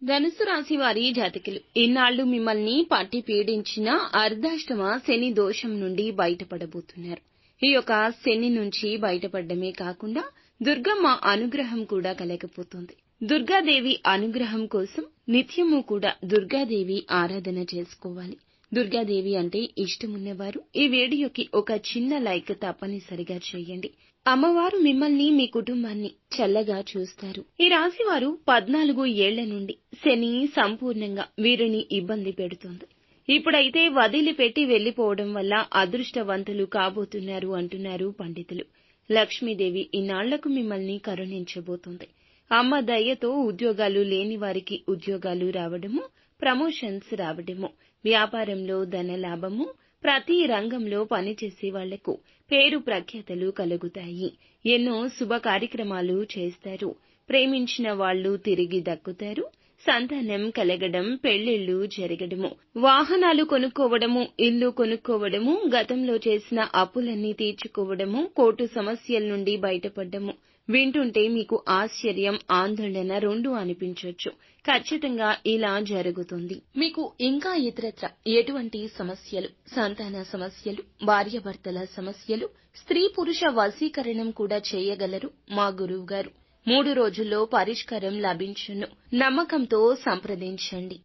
ధనుసు రాశి వారి జాతకులు ఇన్నాళ్లు మిమ్మల్ని పట్టి పీడించిన అర్ధాష్టమ శని దోషం నుండి బయటపడబోతున్నారు. ఈ యొక్క శని నుంచి బయటపడమే కాకుండా దుర్గమ్మ అనుగ్రహం కూడా కలగబోతోంది. దుర్గాదేవి అనుగ్రహం కోసం నిత్యము కూడా దుర్గాదేవి ఆరాధన చేసుకోవాలి. దుర్గాదేవి అంటే ఇష్టమున్నవారు ఈ వీడియోకి ఒక చిన్న లైక్ తప్పనిసరిగా చేయండి. అమ్మవారు మిమ్మల్ని మీ కుటుంబాన్ని చల్లగా చూస్తారు. ఈ రాశి వారు 14 ఏళ్ల నుండి శని సంపూర్ణంగా వీరిని ఇబ్బంది పెడుతోంది. ఇప్పుడైతే వదిలిపెట్టి వెళ్లిపోవడం వల్ల అదృష్టవంతులు కాబోతున్నారు అంటున్నారు పండితులు. లక్ష్మీదేవి ఇన్నాళ్లకు మిమ్మల్ని కరుణించబోతోంది. అమ్మ దయతో ఉద్యోగాలు లేని వారికి ఉద్యోగాలు రావడము, ప్రమోషన్స్ రావడము, వ్యాపారంలో ధనలాభము, ప్రతి రంగంలో పనిచేసే వాళ్లకు పేరు ప్రఖ్యాతలు కలుగుతాయి. ఎన్నో శుభ కార్యక్రమాలు చేస్తారు. ప్రేమించిన వాళ్లు తిరిగి దక్కుతారు. సంతానం కలగడం, పెళ్లిళ్లు జరగడము, వాహనాలు కొనుక్కోవడము, ఇల్లు కొనుక్కోవడము, గతంలో చేసిన అప్పులన్నీ తీర్చుకోవడము, కోర్టు సమస్యల నుండి బయటపడ్డము వింటుంటే మీకు ఆశ్చర్యం, ఆందోళన రెండూ అనిపించొచ్చు. ఖచ్చితంగా ఇలా జరుగుతుంది. మీకు ఇంకా ఇతరత్ర ఎటువంటి సమస్యలు, సంతాన సమస్యలు, భార్యాభర్తల సమస్యలు, స్త్రీ పురుష వశీకరణం కూడా చేయగలరు మా గురువు గారు. 3 రోజుల్లో పరిష్కారం లభించును. నమ్మకంతో సంప్రదించండి.